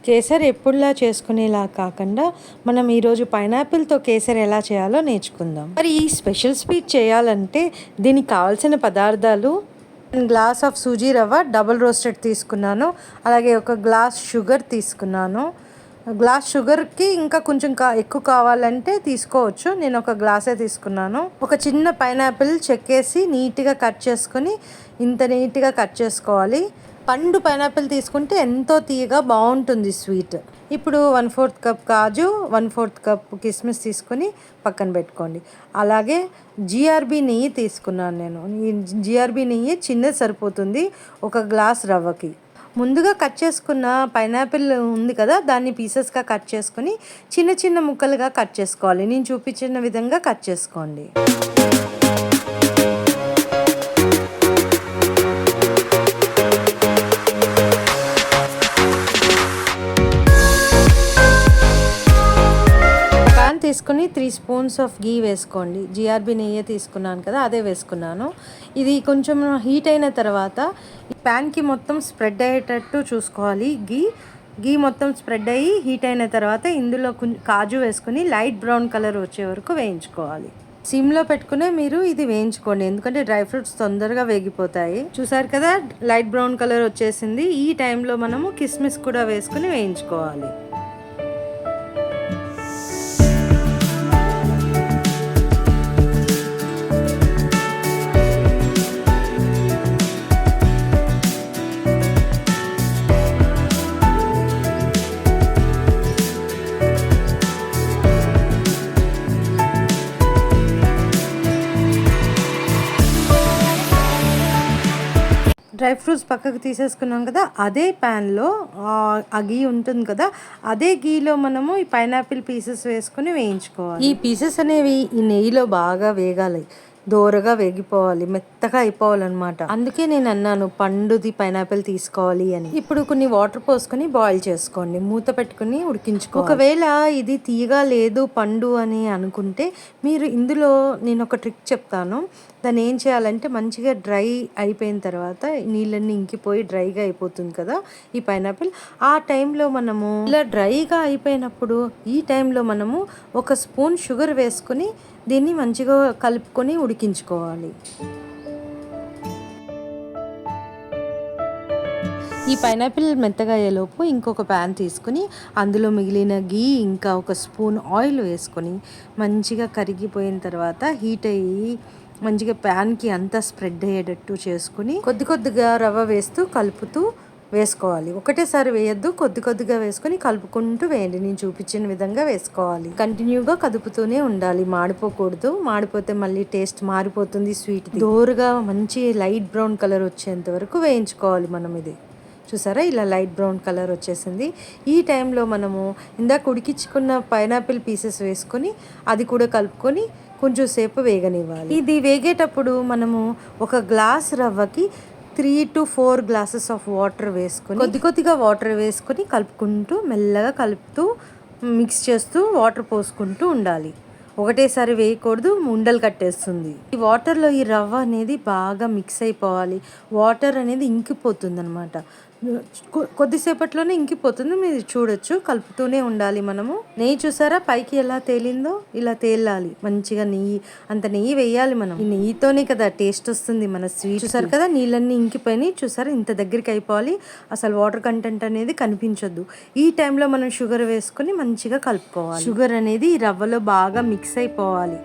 కేసరి ఎప్పుడులా చేసుకునేలా కాకుండా మనం ఈరోజు పైనాపిల్తో కేసరి ఎలా చేయాలో నేర్చుకుందాం. మరి ఈ స్పెషల్ స్వీట్ చేయాలంటే దీనికి కావాల్సిన పదార్థాలు గ్లాస్ ఆఫ్ సూజీ రవ్వ డబుల్ రోస్టెడ్ తీసుకున్నాను. అలాగే ఒక గ్లాస్ షుగర్ తీసుకున్నాను. గ్లాస్ షుగర్కి ఇంకా కొంచెం ఎక్కువ కావాలంటే తీసుకోవచ్చు. నేను ఒక గ్లాసే తీసుకున్నాను. ఒక చిన్న పైనాపిల్ చెక్కేసి నీట్గా కట్ చేసుకొని ఇంత నీట్గా కట్ చేసుకోవాలి. పండు పైనాపిల్ తీసుకుంటే ఎంతో తీయగా బాగుంటుంది స్వీట్. ఇప్పుడు 1/4 కప్ కాజు, 1/4 కప్ కిస్మిస్ తీసుకొని పక్కన పెట్టుకోండి. అలాగే జిఆర్బి నెయ్యి తీసుకున్నాను నేను. ఈ జిఆర్బి నెయ్యి చిన్నది సరిపోతుంది ఒక గ్లాస్ రవ్వకి. ముందుగా కట్ చేసుకున్న పైనాపిల్ ఉంది కదా, దాన్ని పీసెస్గా కట్ చేసుకొని చిన్న చిన్న ముక్కలుగా కట్ చేసుకోవాలి. నేను చూపించిన విధంగా కట్ చేసుకోండి. తీసుకొని 3 స్పూన్స్ ఆఫ్ గీ వేసుకోండి. జిఆర్బి నెయ్యి తీసుకున్నాను కదా, అదే వేసుకున్నాను. ఇది కొంచెం హీట్ అయిన తర్వాత ఈ ప్యాన్కి మొత్తం స్ప్రెడ్ అయ్యేటట్టు చూసుకోవాలి. గీ మొత్తం స్ప్రెడ్ అయ్యి హీట్ అయిన తర్వాత ఇందులో కాజు వేసుకొని లైట్ బ్రౌన్ కలర్ వచ్చే వరకు వేయించుకోవాలి. సిమ్లో పెట్టుకునే మీరు ఇది వేయించుకోండి, ఎందుకంటే డ్రై ఫ్రూట్స్ తొందరగా వేగిపోతాయి. చూసారు కదా, లైట్ బ్రౌన్ కలర్ వచ్చేసింది. ఈ టైంలో మనము కిస్మిస్ కూడా వేసుకుని వేయించుకోవాలి. డ్రై ఫ్రూట్స్ పక్కకు తీసేసుకున్నాం కదా, అదే ప్యాన్లో ఆ గీ ఉంటుంది కదా, అదే గీలో మనము ఈ పైనాపిల్ పీసెస్ వేసుకొని వేయించుకోవాలి. ఈ పీసెస్ అనేవి ఈ నెయ్యిలో బాగా వేగాలి, దోరగా వేగిపోవాలి, మెత్తగా అయిపోవాలన్నమాట. అందుకే నేను అన్నాను పండుది పైనాపిల్ తీసుకోవాలి అని. ఇప్పుడు కొన్ని వాటర్ పోసుకొని బాయిల్ చేసుకోండి, మూత పెట్టుకుని ఉడికించుకోవాలి. ఒకవేళ ఇది తీయగా లేదు పండు అని అనుకుంటే మీరు ఇందులో నేను ఒక ట్రిక్ చెప్తాను. దాన్ని ఏం చేయాలంటే మంచిగా డ్రై అయిపోయిన తర్వాత నీళ్ళన్నీ ఇంకిపోయి డ్రైగా అయిపోతుంది కదా ఈ పైనాపిల్. ఆ టైంలో మనము ఇలా డ్రైగా అయిపోయినప్పుడు ఈ టైంలో మనము 1 స్పూన్ షుగర్ వేసుకొని దీన్ని మంచిగా కలుపుకొని ఉడికించుకోవాలి. ఈ పైనాపిల్ మెత్తగా అయ్యేలోపు ఇంకొక ప్యాన్ తీసుకుని అందులో మిగిలిన గీ ఇంకా 1 స్పూన్ ఆయిల్ వేసుకొని మంచిగా కరిగిపోయిన తర్వాత హీట్ అయ్యి మంచిగా ప్యాన్కి అంతా స్ప్రెడ్ అయ్యేటట్టు చేసుకుని కొద్దిగా రవ్వ వేస్తూ కలుపుతూ వేసుకోవాలి. ఒకటేసారి వేయద్దు, కొద్దిగా వేసుకొని కలుపుకుంటూ వేయండి. నేను చూపించిన విధంగా వేసుకోవాలి. కంటిన్యూగా కదుపుతూనే ఉండాలి, మాడిపోకూడదు. మాడిపోతే మళ్ళీ టేస్ట్ మారిపోతుంది స్వీట్. దోరగా మంచి లైట్ బ్రౌన్ కలర్ వచ్చేంత వరకు వేయించుకోవాలి మనం. ఇది చూసారా, ఇలా లైట్ బ్రౌన్ కలర్ వచ్చేసింది. ఈ టైంలో మనము ఇందాక ఉడికించుకున్న పైనాపిల్ పీసెస్ వేసుకొని అది కూడా కలుపుకొని కొంచెం సేపు వేగనివ్వాలి. ఇది వేగేటప్పుడు మనము ఒక గ్లాస్ రవ్వకి 3 to 4 గ్లాసెస్ ఆఫ్ వాటర్ వేసుకొని కొద్దిగా వాటర్ వేసుకొని కలుపుకుంటూ మెల్లగా కలుపుతూ మిక్స్ చేస్తూ వాటర్ పోసుకుంటూ ఉండాలి. ఒకటేసారి వేయకూడదు, ఉండలు కట్టేస్తుంది. ఈ వాటర్లో ఈ రవ్వ అనేది బాగా మిక్స్ అయిపోవాలి. వాటర్ అనేది ఇంకిపోతుంది అనమాట, కొద్దిసేపట్లోనే ఇంకిపోతుంది. మీరు చూడొచ్చు, కలుపుతూనే ఉండాలి మనము. నెయ్యి చూసారా పైకి ఎలా తేలిందో, ఇలా తేలాలి మంచిగా. అంత నెయ్యి వేయాలి మనం. ఈ నెయ్యితోనే కదా టేస్ట్ వస్తుంది మన స్వీట్. చూసారు కదా, నీళ్ళన్నీ ఇంకిపోయినాయి. చూసారా, ఇంత దగ్గరికి అయిపోవాలి, అసలు వాటర్ కంటెంట్ అనేది కనిపించొద్దు. ఈ టైంలో మనం షుగర్ వేసుకొని మంచిగా కలుపుకోవాలి. షుగర్ అనేది ఈ రవ్వలో బాగా మిక్స్ అయిపోవాలి.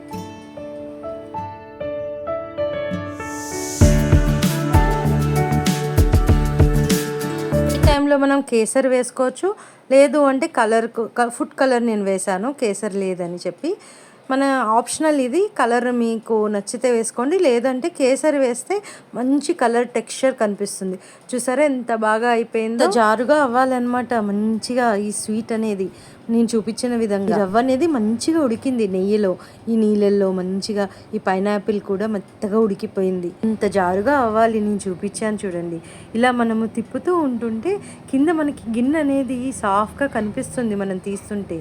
టైంలో మనం కేసరి వేసుకోవచ్చు, లేదు అంటే ఫుడ్ కలర్ నేను వేసాను, కేసరి లేదని చెప్పి. మన ఆప్షనల్ ఇది. కలర్ మీకు నచ్చితే వేసుకోండి, లేదంటే కేసరి వేస్తే మంచి కలర్ టెక్స్చర్ కనిపిస్తుంది. చూసారా ఎంత బాగా అయిపోయిందో, జారుగా అవ్వాలన్నమాట మంచిగా ఈ స్వీట్ అనేది. నేను చూపించిన విధంగా రవ్వ అనేది మంచిగా ఉడికింది నెయ్యిలో, ఈ నీళ్ళల్లో మంచిగా. ఈ పైనాపిల్ కూడా మెత్తగా ఉడికిపోయింది. ఇంత జారుగా అవ్వాలి, నేను చూపించాను చూడండి. ఇలా మనము తిప్పుతూ ఉంటుంటే కింద మనకి గిన్నె అనేది సాఫ్ట్గా కనిపిస్తుంది మనం తీస్తుంటే.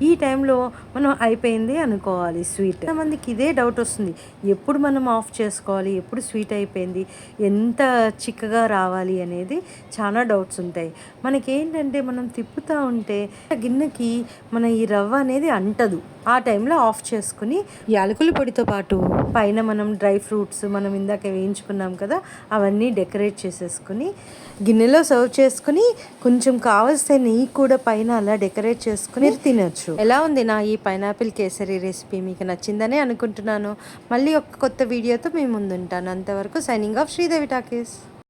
ఈ టైంలో మనం అయిపోయింది అనుకోవాలి. అయిపోవాలి స్వీట్. కొంతమందికి ఇదే డౌట్ వస్తుంది, ఎప్పుడు మనం ఆఫ్ చేసుకోవాలి, ఎప్పుడు స్వీట్ అయిపోయింది, ఎంత చిక్కగా రావాలి అనేది చాలా డౌట్స్ ఉంటాయి. మనకేంటంటే మనం తిప్పుతూ ఉంటే గిన్నెకి మన ఈ రవ్వ అనేది అంటదు. ఆ టైంలో ఆఫ్ చేసుకుని యాలకుల పొడితో పాటు పైన మనం డ్రై ఫ్రూట్స్ మనం ఇందాక వేయించుకున్నాం కదా, అవన్నీ డెకరేట్ చేసేసుకుని గిన్నెలో సర్వ్ చేసుకుని కొంచెం కావలసిన నెయ్యి కూడా పైన అలా డెకరేట్ చేసుకుని తినొచ్చు. ఎలా ఉంది నా ఈ పైనాపిల్ కేసరి రెసిపీ? మీకు నచ్చిందనే అనుకుంటున్నాను. మళ్ళీ ఒక కొత్త వీడియోతో మీ ముందుంటాను. అంతవరకు సైనింగ్ ఆఫ్ శ్రీదేవి టాకీస్.